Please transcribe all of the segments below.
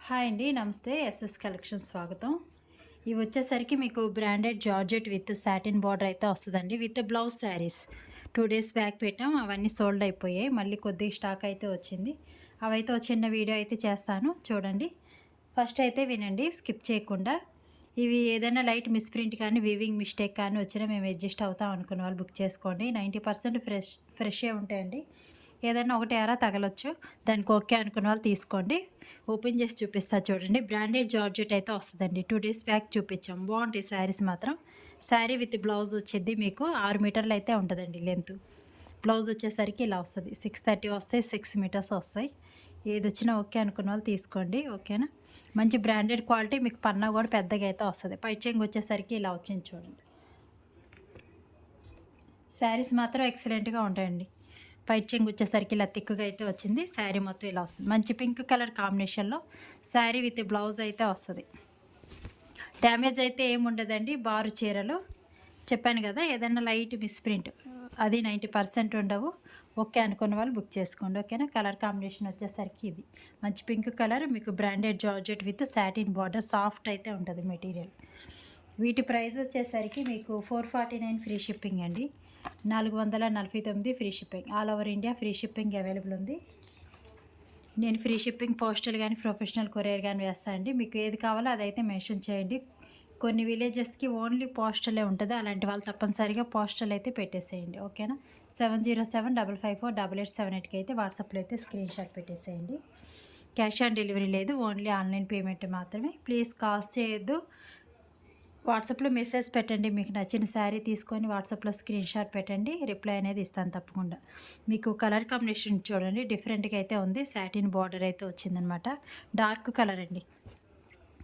Hi అండి, నమస్తే. SS collection స్వాగతం. ఇవి వచ్చేసరికి మీకు branded georgette with satin border అయితే వస్తుందండి, with blouse saris. 2 days back పెట్టాం, అవన్నీ సోల్డ్ అయిపోయాయి. మళ్ళీ కొద్దిగా స్టాక్ అయితే వచ్చింది. అవైతే ఒక చిన్న వీడియో అయితే చేస్తాను, చూడండి. ఫస్ట్ అయితే వినండి, స్కిప్ చేయకుండా. ఇవి ఏదైనా లైట్ మిస్ప్రింట్ కానీ వీవింగ్ మిస్టేక్ కానీ వచ్చినా మేము అడ్జస్ట్ అవుతాం అనుకున్న వాళ్ళు బుక్ చేసుకోండి. 90% ఫ్రెషే ఉంటాయండి. ఏదైనా ఒకటి ఎరా తగలొచ్చు, దానికి ఓకే అనుకున్న వాళ్ళు తీసుకోండి. ఓపెన్ చేసి చూపిస్తా చూడండి. బ్రాండెడ్ జార్జెట్ అయితే వస్తుందండి. 2 డేస్ బ్యాక్ చూపించాం, బాగుంటాయి శారీస్ మాత్రం. శారీ విత్ బ్లౌజ్ వచ్చేది మీకు 6 మీటర్లు అయితే ఉంటుందండి లెంత్. బ్లౌజ్ వచ్చేసరికి ఇలా వస్తుంది, 630 వస్తాయి, 6 మీటర్స్ వస్తాయి. ఏది వచ్చినా ఓకే అనుకున్న వాళ్ళు తీసుకోండి, ఓకేనా. మంచి బ్రాండెడ్ క్వాలిటీ, మీకు పన్నా కూడా పెద్దగా అయితే వస్తుంది. పై చెంగు వచ్చేసరికి ఇలా వచ్చింది చూడండి. శారీస్ మాత్రం ఎక్సలెంట్గా ఉంటాయండి. పైట్ చెంగు వచ్చేసరికి ఇలా తిక్కుగా అయితే వచ్చింది. శారీ మొత్తం ఇలా వస్తుంది, మంచి పింక్ కలర్ కాంబినేషన్లో శారీ విత్ బ్లౌజ్ అయితే వస్తుంది. డ్యామేజ్ అయితే ఏముండదండి. బారు చీరలు చెప్పాను కదా, ఏదైనా లైట్ మిస్ప్రింట్ అది 90% ఉండవు. ఓకే అనుకున్న వాళ్ళు బుక్ చేసుకోండి, ఓకేనా. కలర్ కాంబినేషన్ వచ్చేసరికి ఇది మంచి పింక్ కలర్, మీకు branded georgette with satin border, soft అయితే ఉంటుంది మెటీరియల్. వీటి ప్రైస్ వచ్చేసరికి మీకు 449 ఫ్రీ షిప్పింగ్ అండి. 449 free shipping, all over India free shipping available ఉంది. నేను ఫ్రీ షిప్పింగ్ పోస్టల్ కానీ ప్రొఫెషనల్ కొరియర్ కానీ వేస్తాను అండి. మీకు ఏది కావాలో అదైతే మెన్షన్ చేయండి. కొన్ని విలేజెస్కి ఓన్లీ పోస్టలే ఉంటుంది, అలాంటి వాళ్ళు తప్పనిసరిగా పోస్టల్ అయితే పెట్టేసేయండి, ఓకేనా. 7075548878కి అయితే వాట్సాప్లో అయితే స్క్రీన్ షాట్ పెట్టేసేయండి. క్యాష్ ఆన్ డెలివరీ లేదు, ఓన్లీ ఆన్లైన్ పేమెంట్ మాత్రమే. ప్లీజ్ కాల్స్ చేయొద్దు, వాట్సాప్లో మెసేజ్ పెట్టండి. మీకు నచ్చిన శారీ తీసుకొని వాట్సాప్లో స్క్రీన్ షాట్ పెట్టండి, రిప్లై అనేది ఇస్తాను తప్పకుండా. మీకు కలర్ కాంబినేషన్ చూడండి, డిఫరెంట్గా అయితే ఉంది. సాటిన్ బార్డర్ అయితే వచ్చిందనమాట, డార్క్ కలర్ అండి.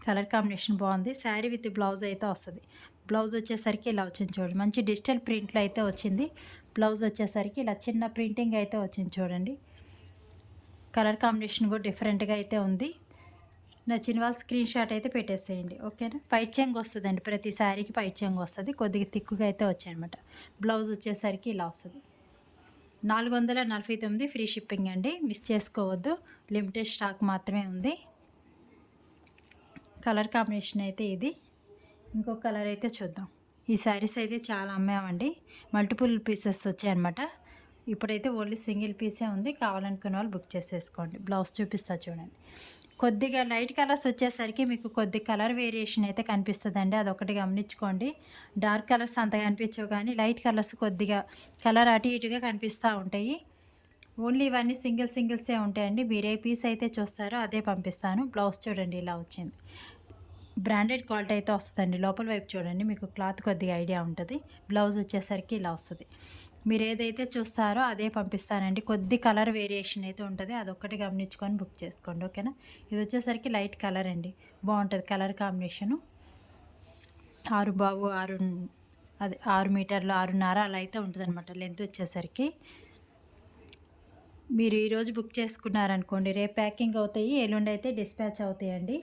కలర్ కాంబినేషన్ బాగుంది. శారీ విత్ బ్లౌజ్ అయితే వస్తుంది. బ్లౌజ్ వచ్చేసరికి ఇలా వచ్చింది చూడండి, మంచి డిజిటల్ ప్రింట్లో అయితే వచ్చింది. బ్లౌజ్ వచ్చేసరికి ఇలా చిన్న ప్రింటింగ్ అయితే వచ్చింది చూడండి. కలర్ కాంబినేషన్ కూడా డిఫరెంట్గా అయితే ఉంది. నచ్చిన వాళ్ళు స్క్రీన్ షాట్ అయితే పెట్టేసేయండి, ఓకేనా. పైట్ చెంగు వస్తుందండి, ప్రతి శారీకి పైట్ చెంగు వస్తుంది, కొద్దిగా తిక్కుగా అయితే వచ్చాయన్నమాట. బ్లౌజ్ వచ్చేసరికి ఇలా వస్తుంది. 449 ఫ్రీ షిప్పింగ్ అండి, మిస్ చేసుకోవద్దు. లిమిటెడ్ స్టాక్ మాత్రమే ఉంది. కలర్ కాంబినేషన్ అయితే ఇది. ఇంకో కలర్ అయితే చూద్దాం. ఈ శారీస్ అయితే చాలా అమ్మామండి, మల్టిపుల్ పీసెస్ వచ్చాయన్నమాట. ఇప్పుడైతే ఓన్లీ సింగిల్ పీసే ఉంది, కావాలనుకున్న వాళ్ళు బుక్ చేసేసుకోండి. బ్లౌజ్ చూపిస్తా చూడండి. కొద్దిగా లైట్ కలర్స్ వచ్చేసరికి మీకు కొద్ది కలర్ వేరియేషన్ అయితే కనిపిస్తుందండి, అదొకటి గమనించుకోండి. డార్క్ కలర్స్ అంతగా కనిపించవు, కానీ లైట్ కలర్స్ కొద్దిగా కలర్ అటు ఇటుగా కనిపిస్తూ ఉంటాయి. ఓన్లీ ఇవన్నీ సింగిల్సే ఉంటాయండి. మీరే పీస్ అయితే చూస్తారో అదే పంపిస్తాను. బ్లౌజ్ చూడండి ఇలా వచ్చింది, బ్రాండెడ్ క్వాలిటీ అయితే వస్తుందండి. లోపల వైపు చూడండి, మీకు క్లాత్ కొద్దిగా ఐడియా ఉంటుంది. బ్లౌజ్ వచ్చేసరికి ఇలా వస్తుంది. మీరు ఏదైతే చూస్తారో అదే పంపిస్తానండి. కొద్ది కలర్ వేరియేషన్ అయితే ఉంటుంది, అదొక్కటి గమనించుకొని బుక్ చేసుకోండి, ఓకేనా. ఇది వచ్చేసరికి లైట్ కలర్ అండి, బాగుంటుంది కలర్ కాంబినేషను. 6 మీటర్లు 6.5 అలా అయితే ఉంటుంది అనమాట లెంత్ వచ్చేసరికి. మీరు ఈరోజు బుక్ చేసుకున్నారనుకోండి, రేపు ప్యాకింగ్ అవుతాయి, ఎల్లుండి అయితే డిస్పాచ్ అవుతాయండి.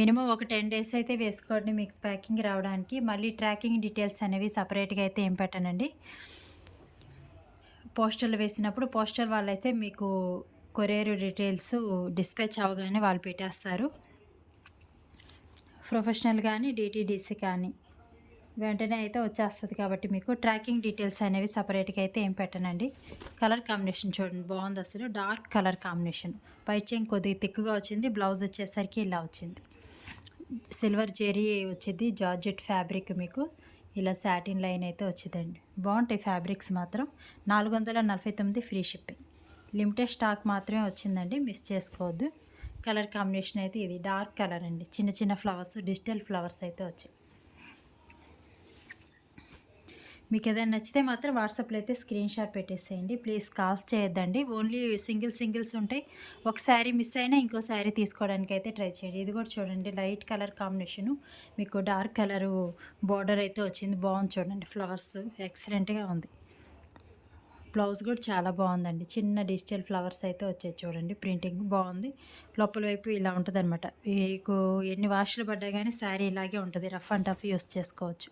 మినిమం ఒక 10 డేస్ అయితే వేసుకోండి మీకు ప్యాకింగ్ రావడానికి. మళ్ళీ ట్రాకింగ్ డీటెయిల్స్ అనేవి సపరేట్గా అయితే ఏం పెట్టనండి. పోస్టల్ వేసినప్పుడు పోస్టల్ వాళ్ళైతే మీకు కొరియర్ డీటెయిల్స్ డిస్పాచ్ అవగానే వాళ్ళు పెట్టేస్తారు. ప్రొఫెషనల్ కానీ డిటీడీసీ కానీ వెంటనే అయితే వచ్చేస్తుంది, కాబట్టి మీకు ట్రాకింగ్ డీటెయిల్స్ అనేవి సపరేట్గా అయితే ఏం పెట్టనండి. కలర్ కాంబినేషన్ చూడండి, బాగుంది అసలు, డార్క్ కలర్ కాంబినేషన్. పై చెంగు కొద్దిగా తిక్కుగా వచ్చింది. బ్లౌజ్ వచ్చేసరికి ఇలా వచ్చింది, సిల్వర్ జెరీ వచ్చింది, జార్జెట్ ఫ్యాబ్రిక్. మీకు ఇలా సాటిన్ లైన్ అయితే వచ్చిందండి, బాగుంటాయి ఫ్యాబ్రిక్స్ మాత్రం. 449 ఫ్రీ షిప్పింగ్, లిమిటెడ్ స్టాక్ మాత్రమే వచ్చిందండి, మిస్ చేసుకోవద్దు. కలర్ కాంబినేషన్ అయితే ఇది డార్క్ కలర్ అండి, చిన్న చిన్న ఫ్లవర్స్, డిజిటల్ ఫ్లవర్స్ అయితే వచ్చాయి. మీకు ఏదైనా నచ్చితే మాత్రం వాట్సాప్లో అయితే స్క్రీన్ షాట్ పెట్టేసేయండి. ప్లీజ్ కాల్స్ చేయొద్దండి, ఓన్లీ సింగిల్స్ ఉంటాయి. ఒక శారీ మిస్ అయినా ఇంకో శారీ తీసుకోవడానికి అయితే ట్రై చేయండి. ఇది కూడా చూడండి, లైట్ కలర్ కాంబినేషను, మీకు డార్క్ కలరు బార్డర్ అయితే వచ్చింది, బాగుంది చూడండి. ఫ్లవర్స్ ఎక్సలెంట్గా ఉంది. బ్లౌజ్ కూడా చాలా బాగుందండి, చిన్న డిజిటల్ ఫ్లవర్స్ అయితే వచ్చాయి చూడండి, ప్రింటింగ్ బాగుంది. లోపల వైపు ఇలా ఉంటుంది అనమాట. మీకు ఎన్ని వాష్లు పడ్డా కానీ శారీ ఇలాగే ఉంటుంది, రఫ్ అండ్ టఫ్ యూస్ చేసుకోవచ్చు.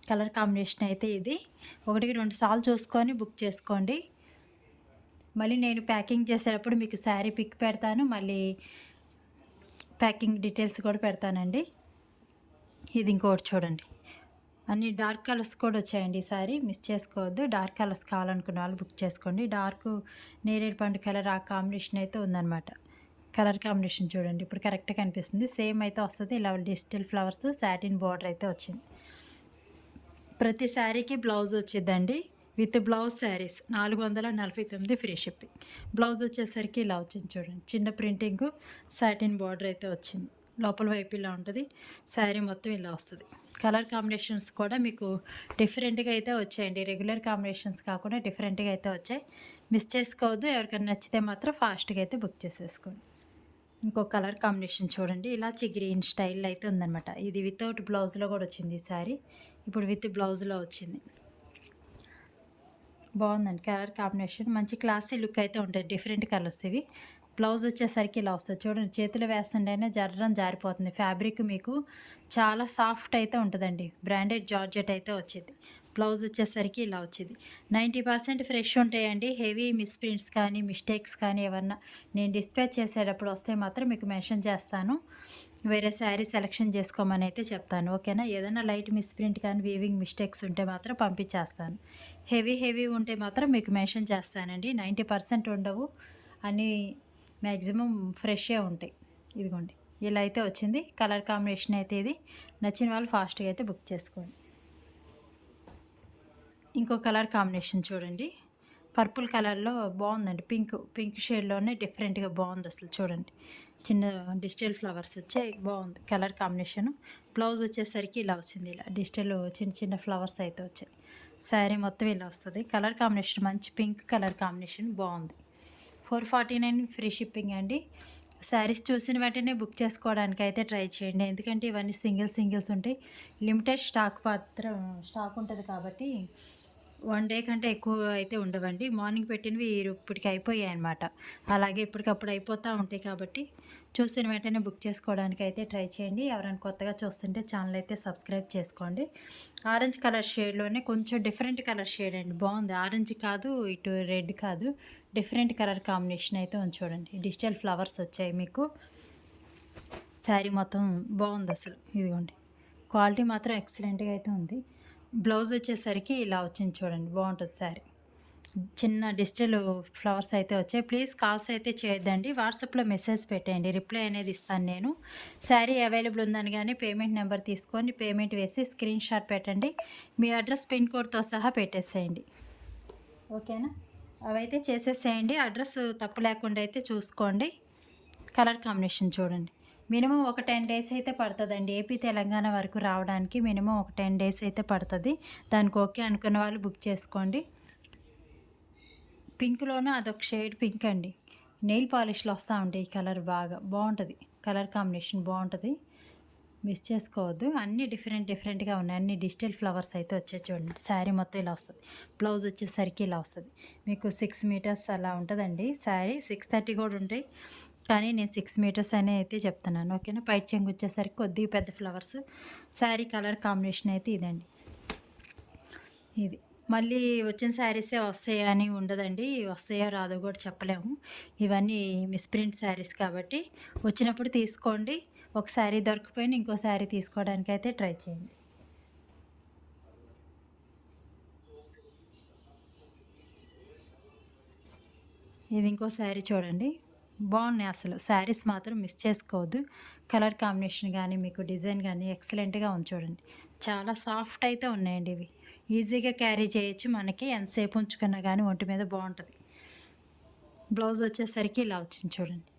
కలర్ కాంబినేషన్ అయితే ఇది. 1-2 సార్లు చూసుకొని బుక్ చేసుకోండి. మళ్ళీ నేను ప్యాకింగ్ చేసేటప్పుడు మీకు శారీ పిక్ పెడతాను, మళ్ళీ ప్యాకింగ్ డీటెయిల్స్ కూడా పెడతానండి. ఇది ఇంకోటి చూడండి, అన్ని డార్క్ కలర్స్ కూడా వచ్చాయండి. ఈసారి మిస్ చేసుకోవద్దు. డార్క్ కలర్స్ కావాలనుకున్న వాళ్ళు బుక్ చేసుకోండి. డార్క్ నేరేడు పండు కలర్ ఆ కాంబినేషన్ అయితే ఉందన్నమాట. కలర్ కాంబినేషన్ చూడండి, ఇప్పుడు కరెక్ట్గా కనిపిస్తుంది. సేమ్ అయితే వస్తుంది. ఇలా డిజిటల్ ఫ్లవర్స్ సాటిన్ బార్డర్ అయితే వచ్చింది. ప్రతి శారీకి బ్లౌజ్ వచ్చిందండి. With blouse saris 449 free shipping. Blouse వచ్చేసరికి ఇలా వచ్చింది చూడండి, చిన్న ప్రింటింగ్ సాటిన్ బార్డర్ అయితే వచ్చింది. లోపల వైపు ఇలా ఉంటుంది. శారీ మొత్తం ఇలా వస్తుంది. కలర్ కాంబినేషన్స్ కూడా మీకు డిఫరెంట్గా అయితే వచ్చాయండి. రెగ్యులర్ కాంబినేషన్స్ కాకుండా డిఫరెంట్గా అయితే వచ్చాయి. మిస్ చేసుకోవద్దు. ఎవరికైనా నచ్చితే మాత్రం ఫాస్ట్గా అయితే బుక్ చేసేసుకోండి. ఇంకో కలర్ కాంబినేషన్ చూడండి, ఇలాచి గ్రీన్ స్టైల్ అయితే ఉందన్నమాట. ఇది వితౌట్ బ్లౌజ్లో కూడా వచ్చింది ఈ సారీ. ఇప్పుడు విత్ బ్లౌజ్లో వచ్చింది. బాగుందండి కలర్ కాంబినేషన్. మంచి క్లాసీ లుక్ అయితే ఉంటుంది. డిఫరెంట్ కలర్స్ ఇవి. బ్లౌజ్ వచ్చేసరికి ఇలా వస్తుంది చూడండి. చేతిలో వేస్తుంటేనే జర్రం జారిపోతుంది. ఫ్యాబ్రిక్ మీకు చాలా సాఫ్ట్ అయితే ఉంటుందండి. బ్రాండెడ్ జార్జెట్ అయితే వచ్చింది. బ్లౌజ్ వచ్చేసరికి ఇలా వచ్చింది. 90% ఫ్రెష్ ఉంటాయండి. హెవీ మిస్ప్రింట్స్ కానీ మిస్టేక్స్ కానీ ఏమన్నా నేను డిస్పాచ్ చేసేటప్పుడు వస్తే మాత్రం మీకు మెన్షన్ చేస్తాను. వేరే శారీ సెలెక్షన్ చేసుకోమని అయితే చెప్తాను, ఓకేనా. ఏదైనా లైట్ మిస్ప్రింట్ కానీ వీవింగ్ మిస్టేక్స్ ఉంటే మాత్రం పంపించేస్తాను. హెవీ ఉంటే మాత్రం మీకు మెన్షన్ చేస్తానండి. 90% ఉండవు, అన్నీ మ్యాక్సిమం ఫ్రెషే ఉంటాయి. ఇదిగోండి ఇలా అయితే వచ్చింది. కలర్ కాంబినేషన్ అయితే ఇది. నచ్చిన వాళ్ళు ఫాస్ట్గా అయితే బుక్ చేసుకోండి. ఇంకో కలర్ కాంబినేషన్ చూడండి, పర్పుల్ కలర్లో బాగుందండి. పింక్ షేడ్లోనే డిఫరెంట్గా బాగుంది అసలు చూడండి. చిన్న డిజిటల్ ఫ్లవర్స్ వచ్చాయి, బాగుంది కలర్ కాంబినేషను. బ్లౌజ్ వచ్చేసరికి ఇలా వచ్చింది. ఇలా డిజిటల్ చిన్న ఫ్లవర్స్ అయితే వచ్చాయి. శారీ మొత్తం ఇలా వస్తుంది. కలర్ కాంబినేషన్ మంచి పింక్ కలర్ కాంబినేషన్ బాగుంది. 449 ఫ్రీ షిప్పింగ్ అండి. శారీస్ చూసిన వెంటనే బుక్ చేసుకోవడానికి అయితే ట్రై చేయండి. ఎందుకంటే ఇవన్నీ సింగిల్స్ ఉంటాయి. లిమిటెడ్ స్టాక్ ఉంటుంది కాబట్టి 1 డే కంటే ఎక్కువ అయితే ఉండవండి. మార్నింగ్ పెట్టినవి ఇప్పటికి అయిపోయాయి అనమాట. అలాగే ఇప్పటికప్పుడు అయిపోతూ ఉంటాయి కాబట్టి చూసిన వెంటనే బుక్ చేసుకోవడానికి అయితే ట్రై చేయండి. ఎవరైనా కొత్తగా చూస్తుంటే ఛానల్ అయితే సబ్స్క్రైబ్ చేసుకోండి. ఆరెంజ్ కలర్ షేడ్లోనే కొంచెం డిఫరెంట్ కలర్ షేడ్ అండి, బాగుంది. ఆరెంజ్ కాదు, ఇటు రెడ్ కాదు, డిఫరెంట్ కలర్ కాంబినేషన్ అయితే ఉంది చూడండి. డిజిటల్ ఫ్లవర్స్ వచ్చాయి మీకు. శారీ మొత్తం బాగుంది అసలు. ఇదిగోండి క్వాలిటీ మాత్రం ఎక్సలెంట్గా అయితే ఉంది. బ్లౌజ్ వచ్చేసరికి ఇలా వచ్చింది చూడండి, బాగుంటుంది శారీ. చిన్న డిజిటల్ ఫ్లవర్స్ అయితే వచ్చాయి. ప్లీజ్ కాల్స్ అయితే చేయొద్దండి, వాట్సాప్లో మెసేజ్ పెట్టండి, రిప్లై అనేది ఇస్తాను నేను. శారీ అవైలబుల్ ఉందని కానీ పేమెంట్ నెంబర్ తీసుకొని పేమెంట్ వేసి స్క్రీన్ షాట్ పెట్టండి. మీ అడ్రస్ పిన్ కోడ్తో సహా పెట్టేసేయండి, ఓకేనా. అవైతే చేసేసేయండి. అడ్రస్ తప్పు లేకుండా అయితే చూసుకోండి. కలర్ కాంబినేషన్ చూడండి, మినిమం ఒక 10 డేస్ అయితే పడుతుందండి. ఏపీ తెలంగాణ వరకు రావడానికి మినిమం ఒక 10 డేస్ అయితే పడుతుంది. దానికి ఓకే అనుకున్న వాళ్ళు బుక్ చేసుకోండి. పింక్లోనూ అదొక షేడ్ పింక్ అండి. నెయిల్ పాలిష్లో వస్తూ ఉంటాయి. ఈ కలర్ బాగా బాగుంటుంది. కలర్ కాంబినేషన్ బాగుంటుంది, మిస్ చేసుకోవద్దు. అన్నీ డిఫరెంట్గా ఉన్నాయి. అన్ని డిజిటల్ ఫ్లవర్స్ అయితే వచ్చాయి చూడండి. శారీ మొత్తం ఇలా వస్తుంది. బ్లౌజ్ వచ్చేసరికి ఇలా వస్తుంది. మీకు 6 మీటర్స్ అలా ఉంటుందండి శారీ. 630 కూడా ఉంటాయి, కానీ నేను 6 మీటర్స్ అనే అయితే చెప్తున్నాను, ఓకేనా. పైట్ చెంగు వచ్చేసరికి కొద్దిగా పెద్ద ఫ్లవర్స్. శారీ కలర్ కాంబినేషన్ అయితే ఇదండి. ఇది మళ్ళీ వచ్చిన శారీసే వస్తాయా అని ఉండదండి. వస్తాయో రాదో కూడా చెప్పలేము. ఇవన్నీ మిస్ప్రింట్ శారీస్ కాబట్టి వచ్చినప్పుడు తీసుకోండి. ఒక శారీ దొరకపోయినా ఇంకో శారీ తీసుకోవడానికి అయితే ట్రై చేయండి. ఇది ఇంకో శారీ చూడండి, బాగున్నాయి అసలు. శారీస్ మాత్రం మిస్ చేసుకోవద్దు. కలర్ కాంబినేషన్ కానీ మీకు డిజైన్ కానీ ఎక్సలెంట్గా ఉంది చూడండి. చాలా సాఫ్ట్ అయితే ఉన్నాయండి ఇవి. ఈజీగా క్యారీ చేయొచ్చు. మనకి ఎంతసేపు ఉంచుకున్నా కానీ ఒంటి మీద బాగుంటుంది. బ్లౌజ్ వచ్చేసరికి ఇలా వచ్చింది చూడండి,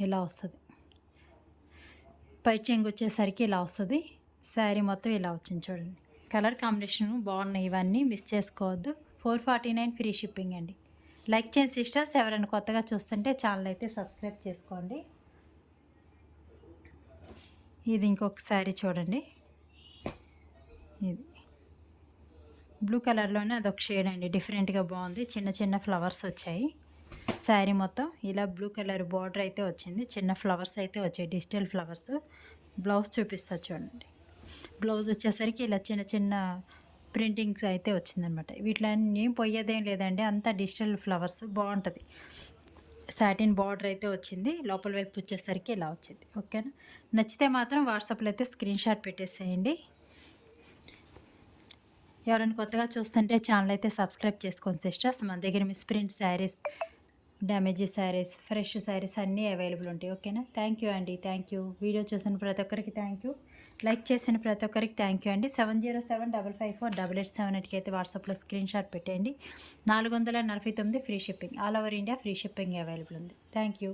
ఇలా వస్తుంది. పై చెంగు వచ్చేసరికి ఇలా వస్తుంది. శారీ మొత్తం ఇలా వచ్చింది చూడండి. కలర్ కాంబినేషన్ బాగున్నాయి. ఇవన్నీ మిస్ చేసుకోవద్దు. 449 ఫ్రీ షిప్పింగ్ అండి. లైక్ చేయండి సిస్టర్స్. ఎవరైనా కొత్తగా చూస్తుంటే ఛానల్ అయితే సబ్స్క్రైబ్ చేసుకోండి. ఇది ఇంకొక శారీ చూడండి, ఇది బ్లూ కలర్లోనే అదొక షేడ్ అండి. డిఫరెంట్గా బాగుంది. చిన్న ఫ్లవర్స్ వచ్చాయి. శారీ మొత్తం ఇలా బ్లూ కలర్ బార్డర్ అయితే వచ్చింది. చిన్న ఫ్లవర్స్ అయితే వచ్చాయి, డిజిటల్ ఫ్లవర్స్. బ్లౌజ్ చూపిస్తా చూడండి. బ్లౌజ్ వచ్చేసరికి ఇలా చిన్న ప్రింటింగ్స్ అయితే వచ్చిందనమాట. వీటిలో ఏం పోయేదేం లేదండి, అంతా డిజిటల్ ఫ్లవర్స్ బాగుంటుంది. సాటిన్ బార్డర్ అయితే వచ్చింది. లోపల వైపు వచ్చేసరికి ఇలా వచ్చింది. ఓకేనా. నచ్చితే మాత్రం వాట్సాప్లో అయితే స్క్రీన్ షాట్ పెట్టేసేయండి. ఎవరైనా కొత్తగా చూస్తుంటే ఛానల్ అయితే సబ్స్క్రైబ్ చేసుకోండి సిస్టర్స్. మన దగ్గర మిస్ప్రింట్ శారీస్, డ్యామేజీ శారీస్, ఫ్రెష్ శారీస్ అన్నీ అవైలబుల్ ఉంటాయి. ఓకేనా. థ్యాంక్ యూ అండి. Thank you. వీడియో చూసిన ప్రతి ఒక్కరికి థ్యాంక్ యూ. లైక్ చేసిన ప్రతి ఒక్కరికి థ్యాంక్ యూ అండి. 7075548878కి అయితే వాట్సాప్లో స్క్రీన్ షాట్ పెట్టేయండి. 449 free shipping, all over India free shipping available ఉంది. Thank you.